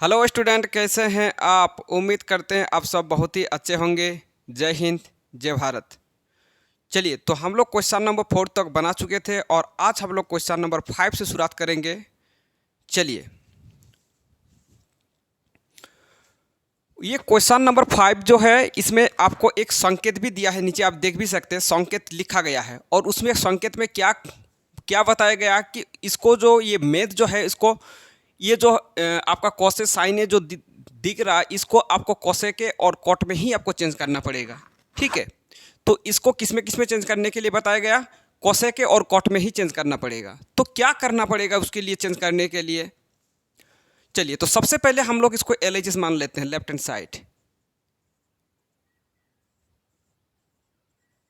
Hello student, कैसे हैं आप। उम्मीद करते हैं आप सब बहुत ही अच्छे होंगे। जय हिंद, जय भारत। चलिए, तो हम लोग क्वेश्चन नंबर 4 तक बना चुके थे और आज हम लोग क्वेश्चन नंबर 5 से शुरुआत करेंगे। चलिए, ये क्वेश्चन नंबर 5 जो है, इसमें आपको एक संकेत भी दिया है। नीचे आप देख भी सकते हैं, संकेत लिखा गया है और उसमें संकेत में क्या क्या बताया गया कि इसको जो ये मेथ जो है, इसको ये जो आपका कॉसे साइन है जो दिख रहा है, इसको आपको कॉसे के और कॉट में ही आपको चेंज करना पड़ेगा। ठीक है, तो इसको किस में चेंज करने के लिए बताया गया, कॉसे के और कॉट में ही चेंज करना पड़ेगा। तो क्या करना पड़ेगा उसके लिए, चेंज करने के लिए। चलिए, तो सबसे पहले हम लोग इसको एल मान लेते हैं, लेफ्ट हैंड साइड।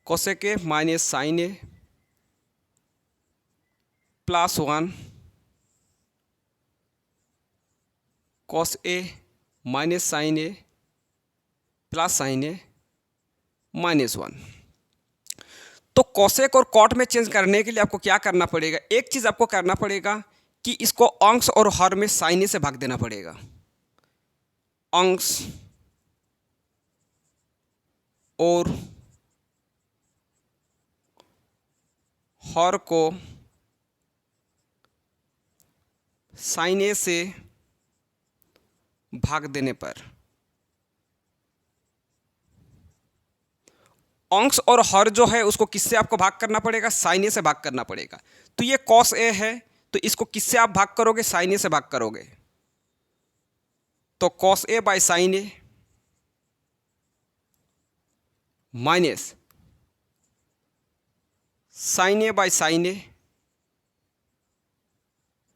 कॉसे के minus sine A plus 1 cos A minus sine A plus sine A -1। तो कॉसेक और कॉट में चेंज करने के लिए आपको क्या करना पड़ेगा, एक चीज़ आपको करना पड़ेगा कि इसको अंश और हर में साइन ए से भाग देना पड़ेगा। अंश और हर को साइन ए से भाग देने पर अंश और हर जो है उसको किससे आपको भाग करना पड़ेगा, साइन ए से भाग करना पड़ेगा। तो ये कॉस ए है, तो इसको किससे आप भाग करोगे, साइन ए से भाग करोगे। तो cos A by sine A minus sine A by sine A.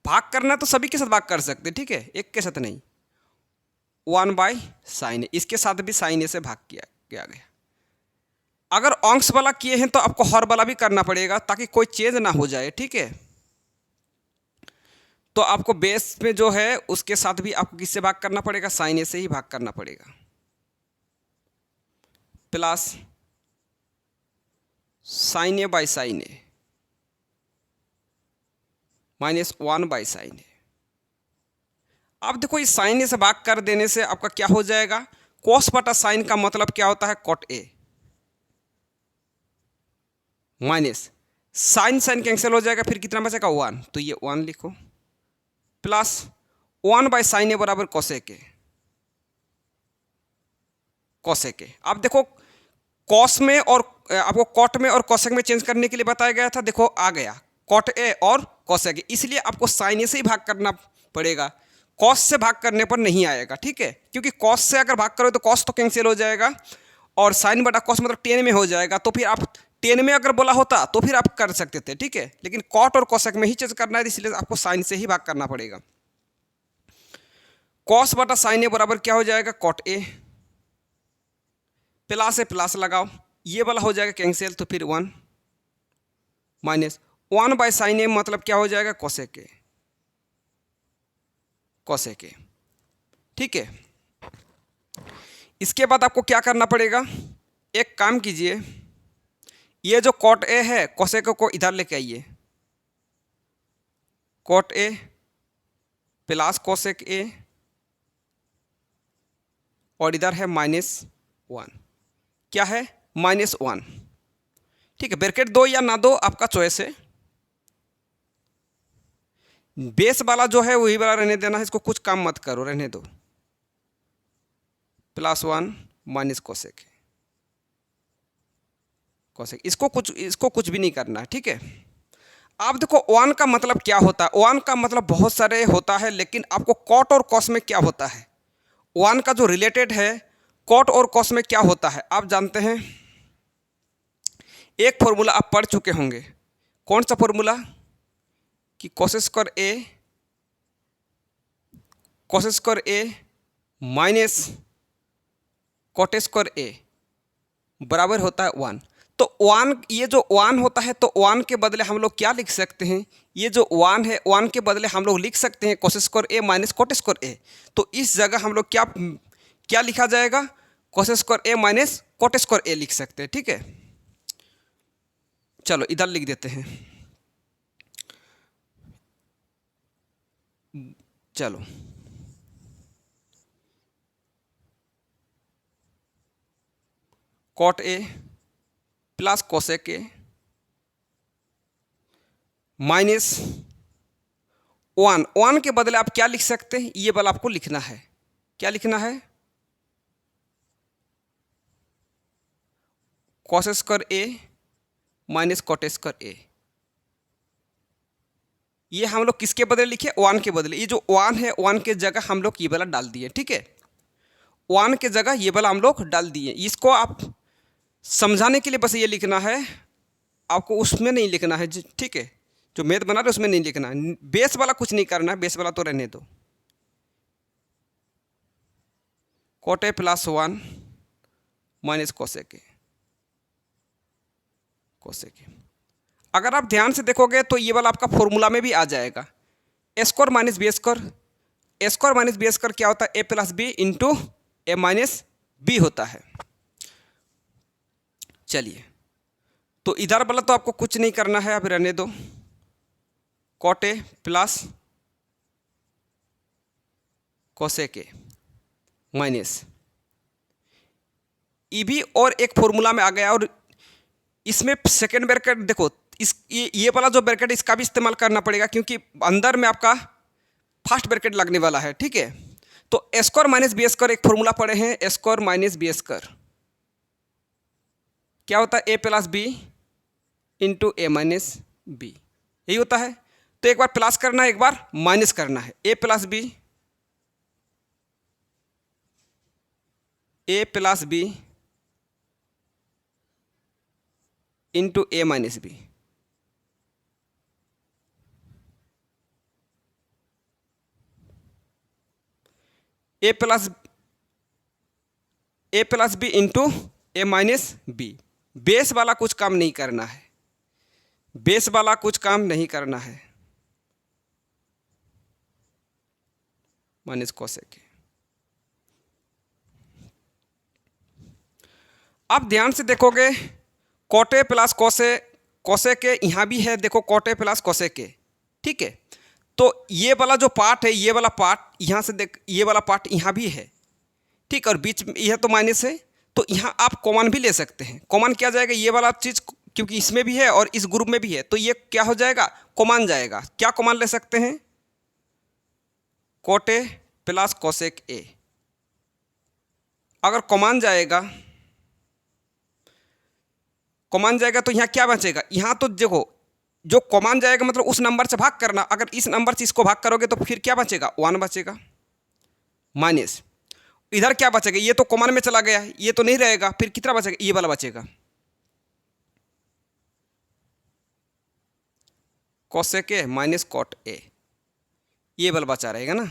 भाग करना तो सभी के साथ भाग कर सकते, ठीक है, एक के साथ नहीं। 1 बाय साइन ए, इसके साथ भी साइन ए से भाग किया गया। अगर अंश वाला किए हैं तो आपको हर वाला भी करना पड़ेगा ताकि कोई चेंज ना हो जाए। ठीक है, तो आपको बेस में जो है उसके साथ भी आपको किससे भाग करना पड़ेगा, साइन ए से ही भाग करना पड़ेगा। Plus sine A by sine A -1 by sine A. अब देखो, इस साइन ए से भाग कर देने से आपका क्या हो जाएगा, कॉस बटा साइन का मतलब क्या होता है, cot a minus sine sine cancel हो जाएगा, फिर कितना बचेगा 1, तो ये 1 लिखो प्लस 1 बाय साइन ए बराबर कोसेक ए। कोसेक ए, अब देखो कॉस में और आपको कॉट में और कोसेक में चेंज करने के लिए बताया गया था। देखो आ गया कॉट ए और कोसेक ए, इसलिए आपको साइन ए से ही भाग करना पड़ेगा। कॉस से भाग करने पर नहीं आएगा, ठीक है, क्योंकि कॉस से अगर भाग करो तो कॉस तो कैंसिल हो जाएगा और साइन बटा कॉस मतलब 10 में हो जाएगा। तो फिर आप 10 में अगर बोला होता तो फिर आप कर सकते थे, ठीक है, लेकिन कॉट और कोसेक में ही चेंज करना है, इसलिए आपको साइन से ही भाग करना पड़ेगा। कॉस बटा साइन ए बराबर क्या हो जाएगा, कॉट ए। प्लस से प्लस लगाओ, ये वाला हो जाएगा कैंसिल, तो फिर 1 माइनस 1 बाय साइन ए मतलब क्या हो जाएगा, कोसेक ए। कोसेक ए, ठीक है। इसके बाद आपको क्या करना पड़ेगा, एक काम कीजिए, ये जो कॉट ए है कोसेक को इधर लेके आइए। Cot A plus cosec a और इधर है -1, क्या है -1, ठीक है। ब्रैकेट दो या ना दो आपका चॉइस है। बेस वाला जो है वही वाला रहने देना है, इसको कुछ काम मत करो, रहने दो। +1 माइनस कोसेक कोसेक, इसको कुछ भी नहीं करना है, ठीक है। आप देखो 1 का मतलब क्या होता है, 1 का मतलब बहुत सारे होता है, लेकिन आपको कॉट और कॉस में क्या होता है, 1 का जो रिलेटेड है कॉट और कॉस में क्या होता है आप जानते हैं। एक फॉर्मूला आप पढ़ चुके होंगे, कौन सा फॉर्मूला, कि कॉस स्क्वायर ए माइनस कॉट स्क्वायर ए बराबर होता है 1। तो 1, ये जो 1 होता है, तो 1 के बदले हम लोग क्या लिख सकते हैं, ये जो 1 है 1 के बदले हम लोग लिख सकते हैं कॉस स्क्वायर ए माइनस कॉट स्क्वायर ए। तो इस जगह हम लोग क्या क्या लिखा जाएगा, कॉस स्क्वायर ए माइनस कॉट स्क्वायर ए लिख सकते हैं, ठीक है। चलो इधर लिख देते हैं। चलो कॉट ए प्लस कोसेक ए माइनस 1 के बदले आप क्या लिख सकते हैं, ये वाला आपको लिखना है। क्या लिखना है? कॉस स्क्वायर ए माइनस कॉट स्क्वायर ए। ये हम लोग किसके बदले लिखे? 1 के बदले। ये जो 1 है 1 के जगह हम लोग ये वाला डाल दिए, ठीक है। 1 के जगह ये वाला हम लोग डाल दिए। इसको आप समझाने के लिए बस ये लिखना है, आपको उसमें नहीं लिखना है, ठीक है। जो मैथ बना रहे उसमें नहीं लिखना है, बेस वाला कुछ नहीं करना है, बेस वाला तो रहने दो। Cot A plus 1 minus cosec a, cosec a. अगर आप ध्यान से देखोगे तो ये वाला आपका फॉर्मूला में भी आ जाएगा, ए square minus b square. A square minus b square क्या होता है? ए plus b into a minus B होता है। चलिए, तो इधर वाला तो आपको कुछ नहीं करना है, अब रहने दो। कॉट ए प्लस कोसेक ए माइनस ई भी और एक फॉर्मूला में आ गया। और इसमें सेकेंड ब्रैकेट देखो, इस ये वाला जो ब्रैकेट इसका भी इस्तेमाल करना पड़ेगा, क्योंकि अंदर में आपका फर्स्ट ब्रैकेट लगने वाला है, ठीक है। तो ए स्क्वायर माइनस बी स्क्वायर एक फॉर्मूला पढ़े हैं, ए स्क्वायर माइनस बी स्क्वायर क्या होता है? ए plus b into a minus B, यही होता है। तो एक बार प्लस करना है, एक बार माइनस करना है। ए plus b into a minus b. A plus b into a minus B. Base वाला कुछ काम नहीं करना है, बेस वाला कुछ काम नहीं करना है। Minus cosec. अब ध्यान से देखोगे, cot A plus cosec a यहाँ भी है, देखो cot A plus cosec a, ठीक है। तो ये वाला जो पार्ट है, ये वाला पार्ट यहाँ से देख, ये वाला पार्ट यहाँ भी है, ठीक। और बीच में यह तो माइनस है, तो यहाँ आप कॉमन भी ले सकते हैं। कॉमन क्या जाएगा? ये वाला चीज़, क्योंकि इसमें भी है और इस ग्रुप में भी है, तो ये क्या हो जाएगा? कॉमन जाएगा। क्या कॉमन ले सकते हैं? Cot A plus cosec a. अगर कॉमन जाएगा तो यहाँ क्या बचेगा? यहाँ तो देखो, जो कॉमन जाएगा मतलब उस नंबर से भाग करना। अगर इस नंबर से इसको भाग करोगे तो फिर क्या बचेगा? 1 बचेगा माइनस। इधर क्या बचेगा? ये तो कॉमन में चला गया, ये तो नहीं रहेगा, फिर कितना बचेगा? ये वाला बचेगा, cosec A minus cot a, ये वाला बचा रहेगा ना।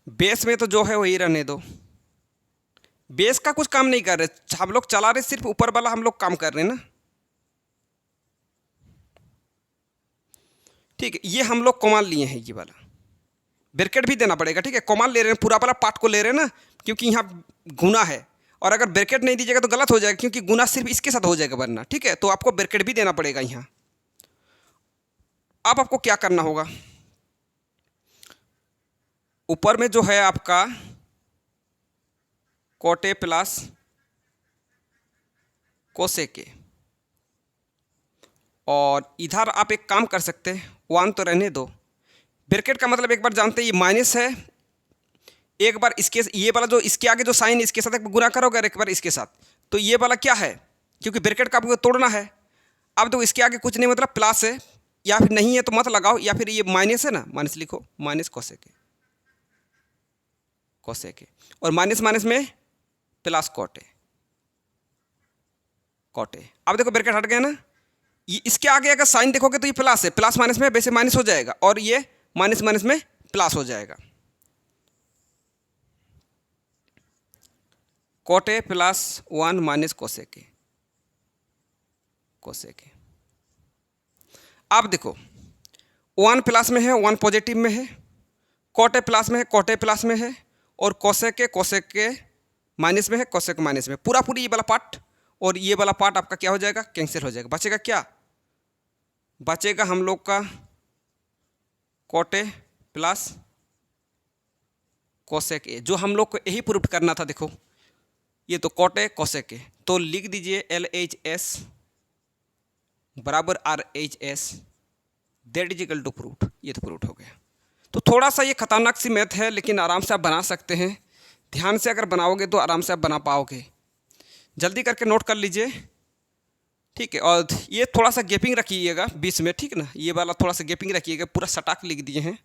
बेस में तो जो है वही रहने दो, बेस का कुछ काम नहीं कर रहे हम लोग, चला रहे सिर्फ ऊपर वाला हम लोग काम कर रहे हैं ना, ठीक है। ये हम लोग कॉमन लिए हैं, ये वाला ब्रैकेट भी देना पड़ेगा, ठीक है। कॉमन ले रहे हैं, पूरा वाला पार्ट को ले रहे हैं ना, क्योंकि यहाँ गुना है। और अगर ब्रैकेट नहीं दीजिएगा तो गलत हो जाएगा, क्योंकि गुना सिर्फ इसके साथ हो जाएगा वरना, ठीक है। तो आपको ब्रैकेट भी देना पड़ेगा यहाँ। अब आपको क्या करना होगा? ऊपर में जो है आपका cot A plus cosec a, और इधर आप एक काम कर सकते हैं, 1 तो रहने दो। ब्रैकेट का मतलब एक बार जानते हैं, ये माइनस है, एक बार इसके, ये वाला जो इसके आगे जो साइन इसके साथ एक गुना करोगे और एक बार इसके साथ, तो ये वाला क्या है? क्योंकि ब्रैकेट का आपको तोड़ना है। अब तो इसके आगे कुछ नहीं, मतलब प्लस है, या फिर नहीं है तो मत लगाओ, या फिर ये माइनस है ना, माइनस लिखो, minus cosec a, cosec a, और माइनस माइनस में plus cot a, cot a. अब देखो ब्रैकेट हट गया ना, ये इसके आगे अगर साइन देखोगे तो ये प्लस है, प्लस माइनस में वैसे माइनस हो जाएगा, और ये माइनस माइनस में प्लस हो जाएगा। Cot A plus 1 minus cosec a, cosec a. अब देखो 1 प्लस में है, 1 पॉजिटिव में है, कॉट ए प्लस में है, कॉट ए प्लस में है, और कोसेक ए माइनस में है, कोसेक माइनस में। पूरा पूरी ये वाला पार्ट और ये वाला पार्ट आपका क्या हो जाएगा? कैंसिल हो जाएगा। बचेगा क्या? बचेगा हम लोग का cot A plus cosec a, जो हम लोग को यही प्रूफ करना था। देखो ये तो कॉट ए कोसेक ए, तो लिख दीजिए LHS बराबर RHS, that is equal to proof. ये तो प्रूफ हो गया। तो थोड़ा सा ये खतरनाक सी मैथ है, लेकिन आराम से आप बना सकते हैं। ध्यान से अगर बनाओगे तो आराम से आप बना पाओगे। जल्दी करके नोट कर लीजिए, ठीक है। और ये थोड़ा सा गैपिंग रखिएगा बीच में, ठीक है ना, ये वाला थोड़ा सा गैपिंग रखिएगा, पूरा सटाक लिख दिए हैं।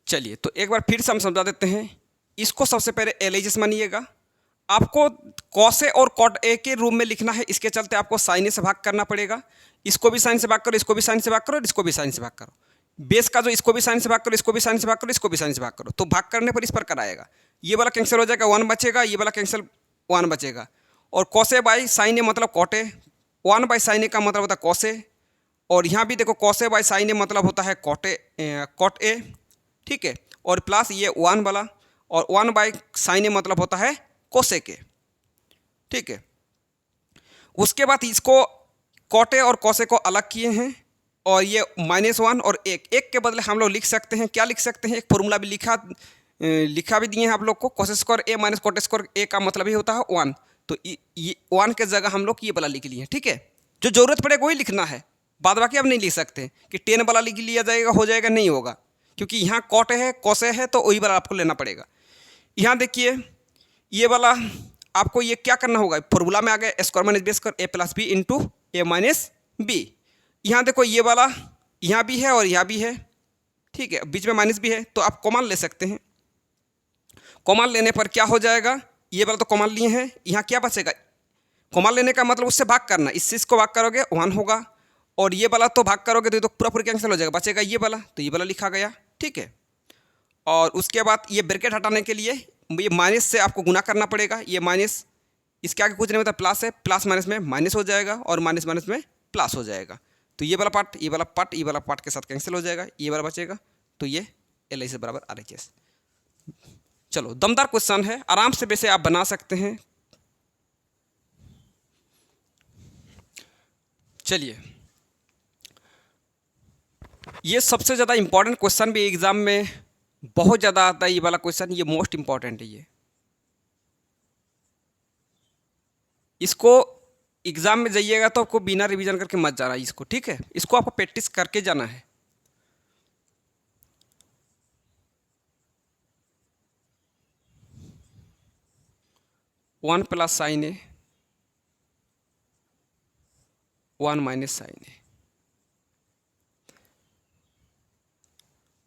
चलिए तो एक बार फिर से हम समझा देते हैं। इसको सबसे पहले LHS मानिएगा। आपको कॉस ए और कॉट ए के रूप में लिखना है, इसके चलते आपको साइन ए से भाग करना पड़ेगा। इसको भी साइन से भाग करो, इसको भी साइन से भाग करो, और इसको भी साइन से भाग करो। बेस का जो इसको भी साइन से भाग करो, इसको भी साइन से भाग करो, इसको भी साइन से भाग करो, तो भाग करने पर इस प्रकार आएगा। ये वाला कैंसिल हो जाएगा, 1 बचेगा, ये वाला कैंसिल 1 बचेगा। और कॉस ए बाई साइन ए मतलब कॉट ए, 1 बाई साइन ए का मतलब होता है कॉस ए। और यहाँ भी देखो कॉस ए बाई साइन ए मतलब होता है कॉट ए, ठीक है। और प्लस ये 1 वाला, और 1 बाई साइन ए मतलब होता है कोसेक ए, ठीक है। उसके बाद इसको कॉट ए और कोसे को अलग किए हैं, और ये -1 और 1 के बदले हम लोग लिख सकते हैं, क्या लिख सकते हैं, एक फॉर्मूला भी लिखा भी दिए हैं आप लोग को। कोस स्क्वायर ए माइनस कॉट स्क्वायर ए का मतलब ही होता है 1, तो ये 1 के जगह हम लोग ये वाला लिख लिए, ठीक है। जो जरूरत पड़ेगा वही लिखना है, बाद बाकी आप नहीं लिख सकते कि 10 वाला लिख लिया जाएगा, हो जाएगा, नहीं होगा, क्योंकि यहाँ कॉट है कोसे है, तो वही वाला आपको लेना पड़ेगा। यहाँ देखिए ये वाला आपको ये क्या करना होगा, फॉर्मूला में आ गया square minus b square A plus b into a minus B. यहाँ देखो ये वाला यहाँ भी है और यहाँ भी है, ठीक है, बीच में माइनस भी है, तो आप कॉमन ले सकते हैं। कॉमन लेने पर क्या हो जाएगा, ये वाला तो कॉमन लिए हैं, यहाँ क्या बचेगा, कॉमन लेने का मतलब उससे भाग करना, इस चीज़ को भाग करोगे 1 होगा, और ये वाला तो भाग करोगे तो ये तो पूरा पूरा कैंसिल हो जाएगा, बचेगा ये वाला, तो ये वाला लिखा गया, ठीक है। और उसके बाद ये ब्रैकेट हटाने के लिए ये माइनस से आपको गुना करना पड़ेगा। ये माइनस इसके आगे कुछ नहीं होता, प्लस है, प्लस माइनस में माइनस हो जाएगा, और माइनस माइनस में प्लस हो जाएगा। तो ये वाला पार्ट ये वाला पार्ट ये वाला पार्ट के साथ कैंसिल हो जाएगा, ये वाला बचेगा, तो ये LHS बराबर RHS। चलो दमदार क्वेश्चन है, आराम से वैसे आप बना सकते हैं। चलिए ये सबसे ज़्यादा इंपॉर्टेंट क्वेश्चन भी एग्जाम में बहुत ज़्यादा आता है, ये वाला क्वेश्चन, ये मोस्ट इंपॉर्टेंट है। ये इसको एग्जाम में जाइएगा तो आपको बिना रिवीजन करके मत जाना इसको, ठीक है, इसको आपको प्रैक्टिस करके जाना है। One plus sine A 1 minus sine ए।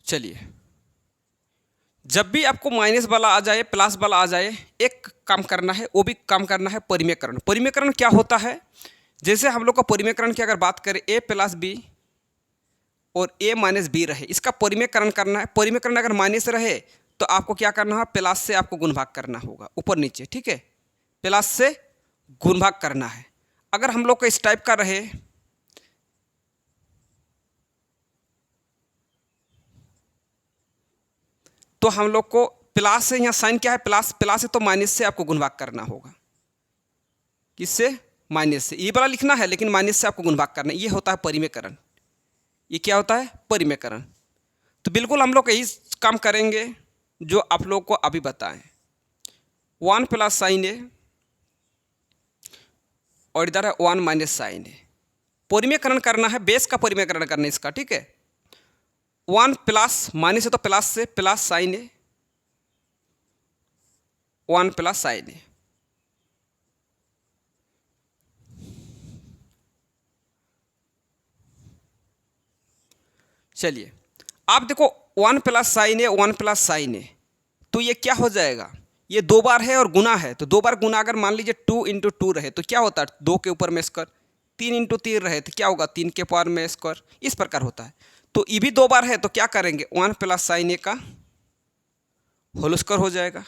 चलिए जब भी आपको माइनस वाला आ जाए प्लस वाला आ जाए, एक काम करना है, वो भी काम करना है परिमेयकरण। परिमेयकरण क्या होता है, जैसे हम लोग का परिमेयकरण की अगर बात करें a प्लस बी और a माइनस बी रहे, इसका परिमेयकरण करना है। परिमेयकरण अगर माइनस रहे तो आपको क्या करना है, प्लस से आपको गुण भाग करना होगा, ऊपर नीचे, ठीक है, प्लस से गुण भाग करना है। अगर हम लोग का इस टाइप का रहे तो हम लोग को प्लस से, यहाँ साइन क्या है, प्लस, प्लस से तो माइनस से आपको गुण भाग करना होगा, किससे, माइनस से। ये वाला लिखना है लेकिन माइनस से आपको गुण भाग करना है, ये होता है परिमेयकरण। ये क्या होता है, परिमेयकरण। तो बिल्कुल हम लोग यही काम करेंगे जो आप लोग को अभी बताएं। 1 प्लस साइन ए और इधर है 1 माइनस साइन ए। परिमेयकरण करना है, बेस का परिमेयकरण करना है इसका, ठीक है। 1 प्लस माइनस है तो प्लस से, plus sine A 1 plus sine ए। चलिए आप देखो 1 plus sine A 1 plus sine ए, तो ये क्या हो जाएगा, ये 2 बार है और गुना है, तो 2 बार गुना अगर मान लीजिए 2 इंटू 2 रहे तो क्या होता है, 2 के ऊपर में स्क्वायर, 3 इंटू 3 रहे तो क्या होगा, 3 के पावर में स्क्वायर, इस प्रकार होता है। तो ये भी 2 बार है तो क्या करेंगे, 1 प्लस साइन ए का होल स्क्वायर हो जाएगा,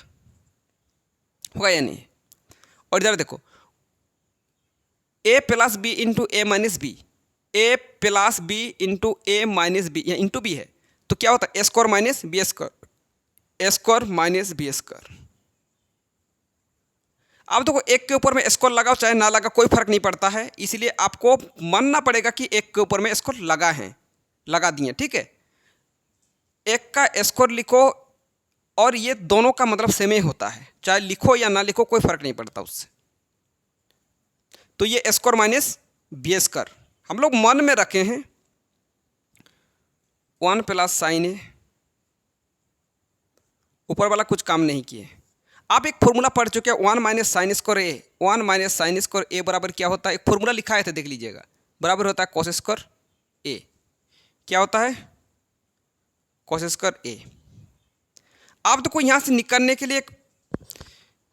होगा या नहीं। और इधर देखो a plus b into a minus b, a plus b into a minus b, या इंटू बी है तो क्या होता है a square minus b square, a square minus b square. अब देखो एक के ऊपर में स्क्वायर लगाओ चाहे ना लगा कोई फर्क नहीं पड़ता है, इसलिए आपको मानना पड़ेगा कि एक के ऊपर में स्क्वायर लगा है, लगा दिए, ठीक है। एक का स्क्वायर लिखो और ये दोनों का मतलब सेम ही होता है, चाहे लिखो या ना लिखो कोई फर्क नहीं पड़ता उससे। तो ये स्क्वायर माइनस बी स्क्वायर हम लोग मन में रखे हैं 1 प्लस साइन ए, ऊपर वाला कुछ काम नहीं किए। आप एक फॉर्मूला पढ़ चुके हैं 1 माइनस साइन स्क्वायर ए, 1 माइनस साइन स्क्वायर ए बराबर क्या होता है, एक फॉर्मूला लिखा है तो देख लीजिएगा, बराबर होता है कॉस स्क्वायर ए। क्या होता है कॉस स्क्वायर ए। आप देखो यहाँ से निकलने के लिए एक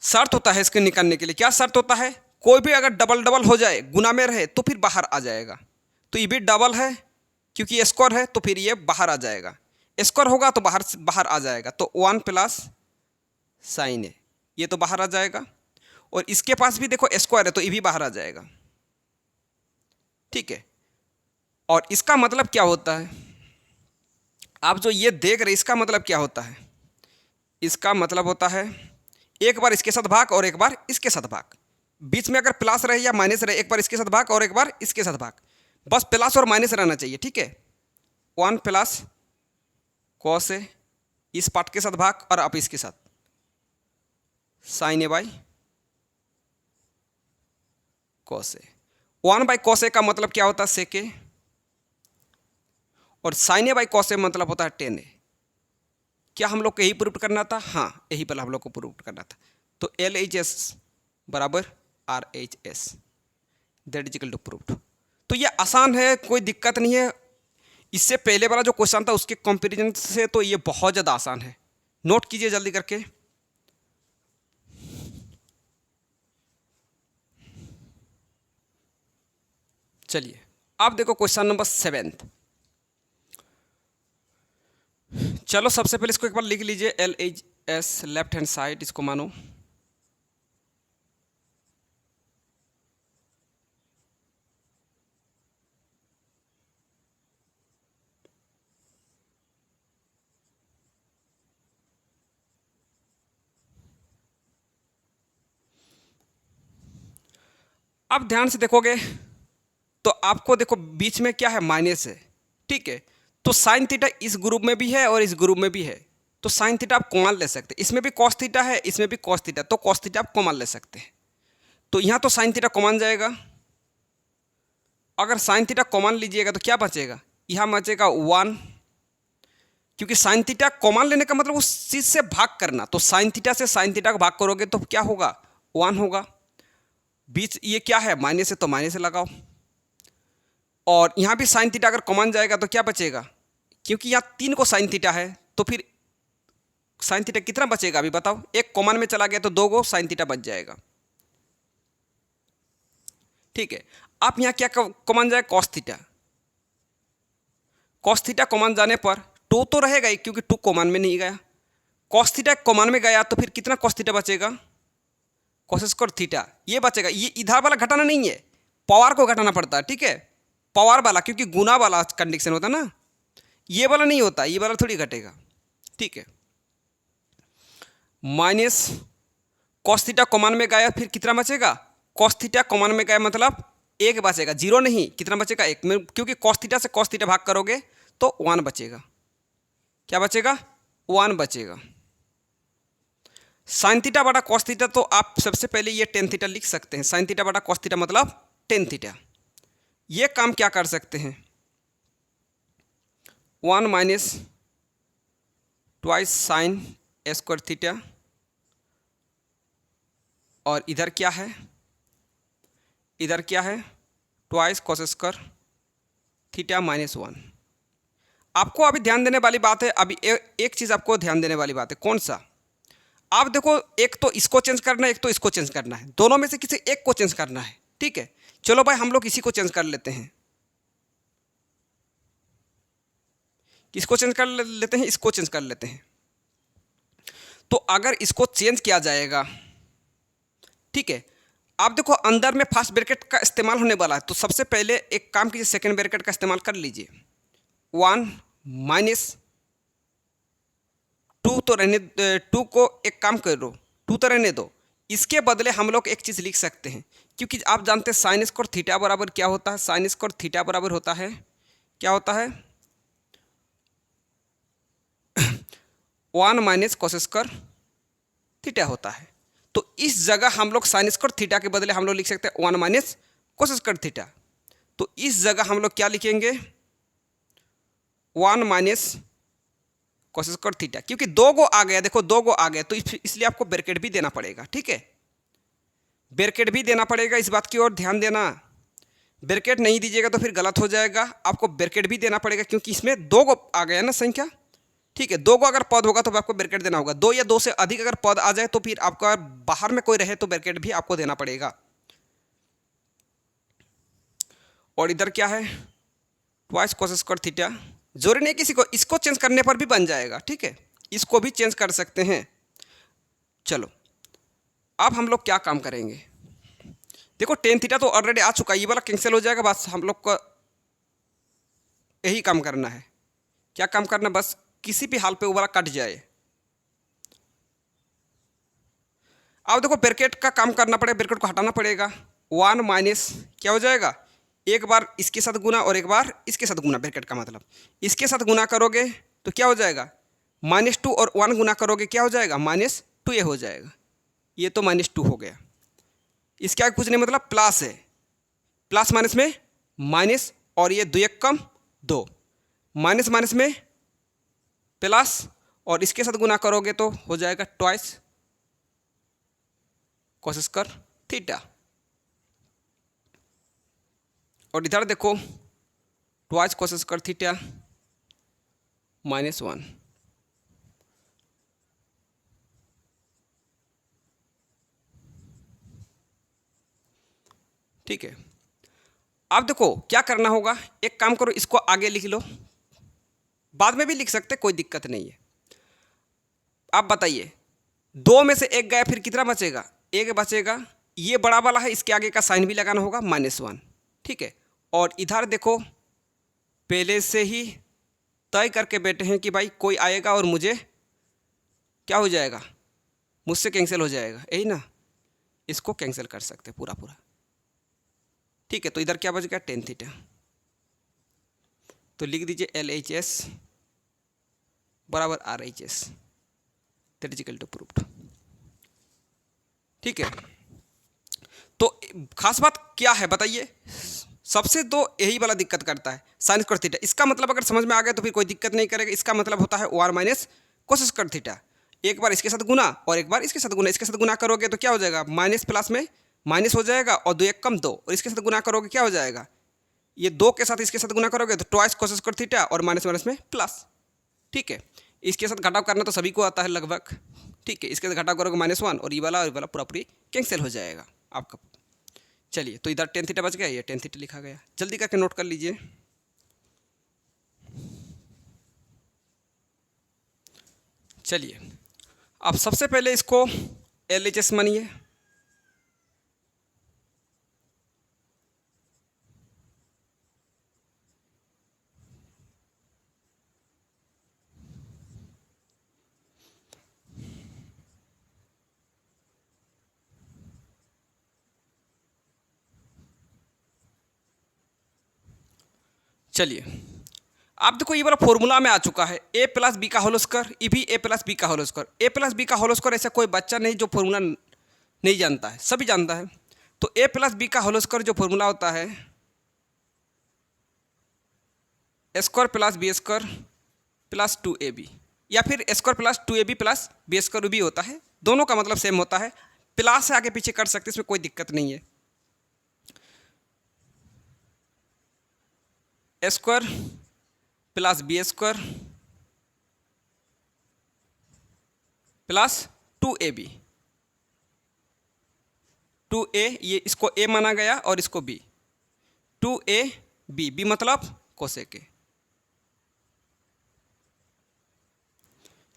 शर्त होता है, इसके निकलने के लिए क्या शर्त होता है, कोई भी अगर डबल डबल हो जाए गुना में रहे तो फिर बाहर आ जाएगा। तो ये भी डबल है क्योंकि ये स्क्वायर है तो फिर ये बाहर आ जाएगा, स्क्वायर होगा तो बाहर आ जाएगा। तो 1 प्लस साइन ए ये तो बाहर आ जाएगा, और इसके पास भी देखो स्क्वायर है तो ये भी बाहर आ जाएगा, ठीक है। और इसका मतलब क्या होता है, आप जो ये देख रहे इसका मतलब क्या होता है, इसका मतलब होता है एक बार इसके साथ भाग और एक बार इसके साथ भाग, बीच में अगर प्लस रहे या माइनस रहे एक बार इसके साथ भाग और एक बार इसके साथ भाग, बस प्लस और माइनस रहना चाहिए, ठीक है। 1 प्लस कॉस ए इस पार्ट के साथ भाग और आप इसके साथ sine A by cos A. 1 by cos A का मतलब क्या होता है सेक ए, और sine A by cos A मतलब होता है टेन ए। क्या हम लोग को यही प्रूव करना था, हाँ यही पर हम लोग को प्रूव करना था। तो एल एच एस बराबर R H S, that is equal to proved. तो ये आसान है, कोई दिक्कत नहीं है। इससे पहले वाला जो क्वेश्चन था उसके कंपैरिजन से तो ये बहुत ज़्यादा आसान है, नोट कीजिए जल्दी करके। चलिए आप देखो क्वेश्चन नंबर 7। चलो सबसे पहले इसको एक बार लिख लीजिए, L H S left hand side, इसको मानो अब ध्यान से देखोगे तो आपको देखो बीच में क्या है माइनस है, ठीक है। तो साइन थीटा इस ग्रुप में भी है और इस ग्रुप में भी है, तो साइन थीटा आप कॉमन ले सकते हैं, इसमें भी कॉस थीटा है इसमें भी कॉस थीटा, तो कॉस थीटा आप कॉमन ले सकते हैं। तो यहाँ तो साइन थीटा कॉमन जाएगा, अगर साइन थीटा कॉमन लीजिएगा तो क्या बचेगा, यहाँ बचेगा 1, क्योंकि साइन थीटा कॉमन लेने का मतलब उस चीज़ से भाग करना, तो साइन थीटा से साइन थीटा का भाग करोगे तो क्या होगा 1 होगा। बीच ये क्या है माइनस है तो माइनस लगाओ, और यहाँ भी साइन थीटा अगर कॉमन जाएगा तो क्या बचेगा, क्योंकि यहाँ 3 को साइन थीटा है तो फिर साइन थीटा कितना बचेगा अभी बताओ, एक कॉमन में चला गया तो 2 को साइन थीटा बच जाएगा, ठीक है। आप यहाँ क्या कॉमन जाएगा cos theta, cos theta common जाने पर 2 तो रहेगा ही क्योंकि 2 कॉमन में नहीं गया, कॉस थीटा कॉमन में गया तो फिर कितना कॉस थीटा बचेगा कॉस स्क्वायर थीटा, ये बचेगा। ये इधर वाला घटाना नहीं है, पावर को घटाना पड़ता है, ठीक है, पावर वाला, क्योंकि गुना वाला कंडीशन होता है ना, ये वाला नहीं होता, ये वाला थोड़ी घटेगा, ठीक है। माइनस कॉस थीटा कॉमन में गया फिर कितना बचेगा, कॉस थीटा कॉमन में गया मतलब 1 बचेगा, 0 नहीं, कितना बचेगा 1 में, क्योंकि कॉस थीटा से कॉस थीटा भाग करोगे तो 1 बचेगा, क्या बचेगा 1 बचेगा। साइन थीटा बटा कॉस थीटा, तो आप सबसे पहले ये टेन थीटा लिख सकते हैं, साइन थीटा बटा कॉस थीटा मतलब टेन थीटा। ये काम क्या कर सकते हैं 1 minus twice sine square theta, और इधर क्या है, इधर क्या है twice cos square theta minus 1। आपको अभी ध्यान देने वाली बात है, अभी एक चीज़ आपको ध्यान देने वाली बात है, कौन सा, आप देखो एक तो इसको चेंज करना है एक तो इसको चेंज करना है, दोनों में से किसी एक को चेंज करना है, ठीक है। चलो भाई हम लोग इसी को चेंज कर लेते हैं, किसको चेंज कर लेते हैं, इसको चेंज कर लेते हैं। तो अगर इसको चेंज किया जाएगा, ठीक है, आप देखो अंदर में फर्स्ट ब्रैकेट का इस्तेमाल होने वाला है, तो सबसे पहले एक काम कीजिए सेकंड ब्रैकेट का इस्तेमाल कर लीजिए, 1 माइनस टू तो रहने, टू को एक काम करो, टू तो रहने दो, इसके बदले हम लोग एक चीज़ लिख सकते हैं, क्योंकि आप जानते हैं साइन स्क्वायर थीटा बराबर क्या होता है, साइन स्क्वायर थीटा बराबर होता है, क्या होता है, 1 माइनस कोस स्क्वायर थीटा होता है। तो इस जगह हम लोग साइन स्क्वायर थीटा के बदले हम लोग लिख सकते हैं 1 माइनस कोस स्क्वायर थीटा। तो इस जगह हम लोग क्या लिखेंगे, 1 माइनस कोस स्क्वायर थीटा, क्योंकि दो गो आ गया, देखो दो गो आ गया, तो इसलिए आपको ब्रैकेट भी देना पड़ेगा, ठीक है, ब्रैकेट भी देना पड़ेगा, इस बात की ओर ध्यान देना। ब्रैकेट नहीं दीजिएगा तो फिर गलत हो जाएगा, आपको ब्रैकेट भी देना पड़ेगा, क्योंकि इसमें दो गो आ गया ना संख्या, ठीक है, दो गो अगर पद होगा तो आपको ब्रैकेट देना होगा, दो या दो से अधिक अगर पद आ जाए तो फिर आपका बाहर में कोई रहे तो ब्रैकेट भी आपको देना पड़ेगा। और इधर क्या है, ट्वाइस कोस स्क्वायर थीटा, जरूरी नहीं किसी को, इसको चेंज करने पर भी बन जाएगा, ठीक है, इसको भी चेंज कर सकते हैं। चलो अब हम लोग क्या काम करेंगे, देखो टेन थीटा तो ऑलरेडी आ चुका है, ये वाला कैंसिल हो जाएगा, बस हम लोग को यही काम करना है, क्या काम करना, बस किसी भी हाल पे वो वाला कट जाए। अब देखो ब्रैकेट का काम करना पड़ेगा, ब्रैकेट को हटाना पड़ेगा, 1 माइनस क्या हो जाएगा, एक बार इसके साथ गुना और एक बार इसके साथ गुना, ब्रैकेट का मतलब इसके साथ गुना करोगे तो क्या हो जाएगा, -2 और 1 गुना करोगे क्या हो जाएगा, -2 ये हो जाएगा, ये तो -2 हो गया। इसके आगे पूछने मतलब प्लस है, प्लस माइनस में माइनस, और ये 2 एक कम 2, माइनस माइनस में प्लस, और इसके साथ गुना करोगे तो हो जाएगा ट्वाइस कोस स्क्वायर थीटा। और इधर देखो ट्वाइस कोस स्क्वायर थीटा -1, ठीक है। अब देखो क्या करना होगा, एक काम करो, इसको आगे लिख लो, बाद में भी लिख सकते, कोई दिक्कत नहीं है। आप बताइए, दो में से एक गया, फिर कितना बचेगा, एक बचेगा, ये बड़ा वाला है, इसके आगे का साइन भी लगाना होगा -1, ठीक है। और इधर देखो पहले से ही तय करके बैठे हैं कि भाई कोई आएगा और मुझे क्या हो जाएगा, मुझसे कैंसिल हो जाएगा, यही ना, इसको कैंसिल कर सकते पूरा पूरा, ठीक है। तो इधर क्या बच गया, टेन थीटा, तो लिख दीजिए LHS बराबर RHS, that is equal to proved, ठीक है। तो खास बात क्या है बताइए, सबसे तो यही वाला दिक्कत करता है साइन स्क्वायर थीटा, इसका मतलब अगर समझ में आ गया तो फिर कोई दिक्कत नहीं करेगा, इसका मतलब होता है 1 माइनस कोस स्क्वायर थीटा, एक बार इसके साथ गुना और एक बार इसके साथ गुना, इसके साथ गुना करोगे तो क्या हो जाएगा, माइनस प्लस में माइनस हो जाएगा, और 2 एक कम 2, और इसके साथ गुना करोगे क्या हो जाएगा, ये 2 के साथ इसके साथ गुना करोगे तो ट्वाइस कोस स्क्वायर थीटा, और माइनस माइनस में प्लस, ठीक है। इसके साथ घटाव करना तो सभी को आता है लगभग, ठीक है, इसके साथ घटाव करोगे -1, और ये वाला पूरा पूरी कैंसिल हो जाएगा आपका। चलिए तो इधर टेन थीटा बच गया, ये टेन थीटा लिखा गया, जल्दी करके नोट कर लीजिए। चलिए अब सबसे पहले इसको LHS मानिए, चलिए आप देखो ये वाला फॉर्मूला में आ चुका है, a प्लस बी का होल स्क्वायर, ये भी a प्लस बी का whole square, a plus b का होल स्क्वायर, ऐसा कोई बच्चा नहीं जो फॉर्मूला नहीं जानता है, सभी जानता है। तो a प्लस बी का होल स्क्वायर जो फॉर्मूला होता है, square plus b square plus 2ab, या फिर square plus 2ab plus b square भी होता है, दोनों का मतलब सेम होता है, प्लस से आगे पीछे कर सकते, इसमें कोई दिक्कत नहीं है। Square plus b square plus 2ab, 2a, ये इसको a माना गया और इसको b, 2ab, b मतलब कोसेक ए,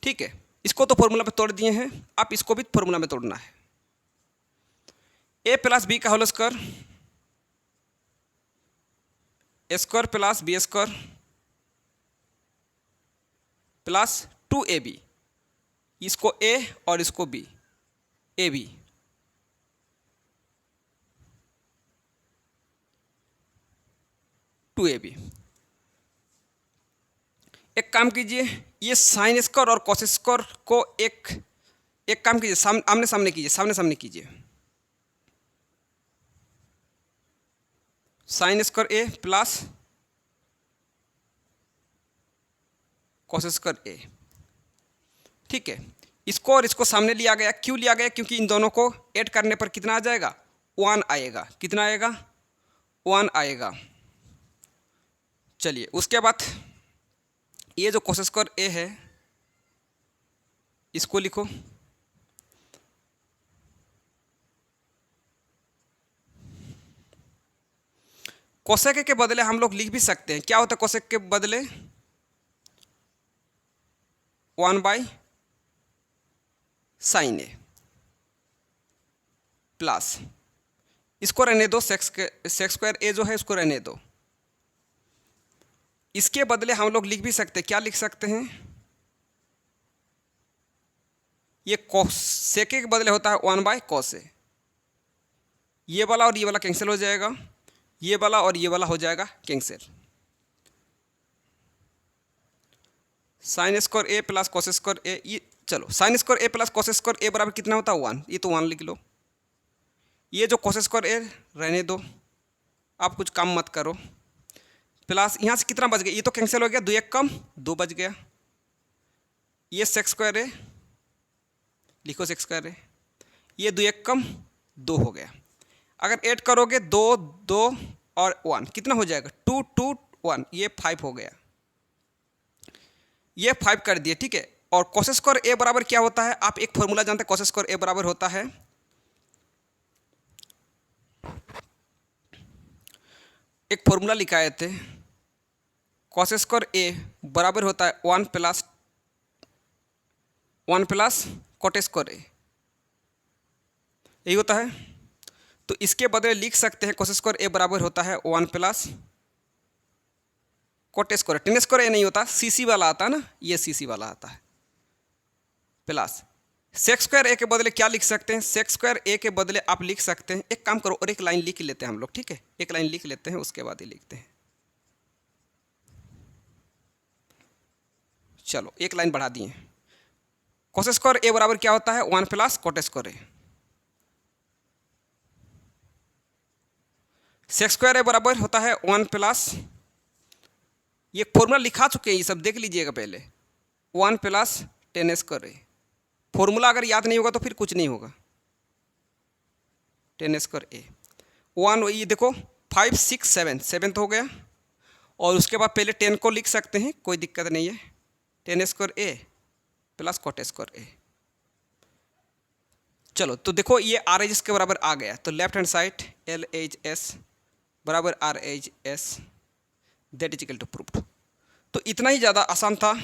ठीक है। इसको तो फॉर्मूला पे तोड़ दिए हैं, आप इसको भी फॉर्मूला में तोड़ना है, a प्लस बी का whole square, square plus b square plus 2ab, इसको ए और इसको b, a b, two a b. एक काम कीजिए, ये साइन स्क्वायर और कॉस स्क्वायर को एक काम कीजिए, आमने सामने कीजिए, सामने सामने कीजिए। साइन स्क्वायर ए प्लस कॉस स्क्वायर ए, ठीक है। इसको और इसको सामने लिया गया, क्यों लिया गया? क्योंकि इन दोनों को ऐड करने पर कितना आ जाएगा? 1 आएगा। कितना आएगा? 1 आएगा। चलिए उसके बाद ये जो कॉस स्क्वायर ए है इसको लिखो, कोसेक के बदले हम लोग लिख भी सकते हैं। क्या होता है कोसेक के बदले? 1/sin ए प्लस, इसको रहने दो, सेक्स स्क्वायर ए जो है इसको रहने दो। इसके बदले हम लोग लिख भी सकते हैं, क्या लिख सकते हैं? ये कोसेक के बदले होता है 1/cos ए। ये वाला और ये वाला कैंसिल हो जाएगा, ये वाला और ये वाला हो जाएगा कैंसिल। साइन स्क्वायर ए प्लस कॉस स्क्वायर ए, ये चलो साइन स्क्वायर ए प्लस कॉस स्क्वायर ए बराबर कितना होता है? 1। ये तो 1 लिख लो। ये जो कॉस स्क्वायर ए रहने दो, आप कुछ काम मत करो। प्लस यहाँ से कितना बच गया? ये तो कैंसिल हो गया, 2 1 कम 2 बच गया। ये सेक्स स्क्वायर ए लिखो, सेक्स स्क्वायर ए, ये 2 1 कम 2 हो गया। अगर ऐड करोगे 2 2 और 1 कितना हो जाएगा? 2 2 1, ये 5 हो गया। ये 5 कर दिए, ठीक है। और कॉस स्क्वायर ए बराबर क्या होता है? आप एक फॉर्मूला जानते हैं, कॉस स्क्वायर ए बराबर होता है, एक फॉर्मूला लिखाए थे, कॉस स्क्वायर ए बराबर होता है 1 प्लस कॉट स्क्वायर ए, यही होता है। तो इसके बदले लिख सकते हैं कॉस स्क्वायर ए बराबर होता है 1 plus cot square, tan square A नहीं होता, सीसी वाला आता है ना, ये सीसी वाला आता है, प्लस सेक स्क्वायर ए के बदले क्या लिख सकते हैं? सेक स्क्वायर ए के बदले आप लिख सकते हैं, एक काम करो और एक लाइन लिख लेते हैं हम लोग, ठीक है। एक लाइन लिख लेते हैं, उसके बाद ही लिखते हैं। चलो एक लाइन बढ़ा दिए। कॉस स्क्वायर ए बराबर क्या होता है? 1 प्लस कॉट स्क्वायर ए। सेक स्क्वायर ए बराबर होता है 1 प्लस, ये फॉर्मूला लिखा चुके हैं, ये सब देख लीजिएगा पहले, 1 प्लस टेन स्क्वायर ए। फॉर्मूला अगर याद नहीं होगा तो फिर कुछ नहीं होगा। टेन स्क्वायर ए 1, ये देखो 5 6 7, 7 हो गया। और उसके बाद पहले 10 को लिख सकते हैं, कोई दिक्कत नहीं है, टेन स्क्वायर ए प्लस कॉट स्क्वायर ए। चलो तो देखो ये आर एच एस के बराबर आ गया, तो left hand side L H S बराबर R H S, that is equal to proved. तो इतना ही ज़्यादा आसान था।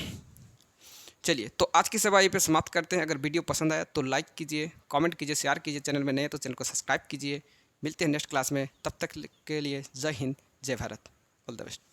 चलिए तो आज की सेवा यहीं पे समाप्त करते हैं। अगर वीडियो पसंद आया तो लाइक कीजिए, कमेंट कीजिए, शेयर कीजिए। चैनल में नए तो चैनल को सब्सक्राइब कीजिए। मिलते हैं नेक्स्ट क्लास में, तब तक के लिए जय हिंद, जय भारत, ऑल द बेस्ट।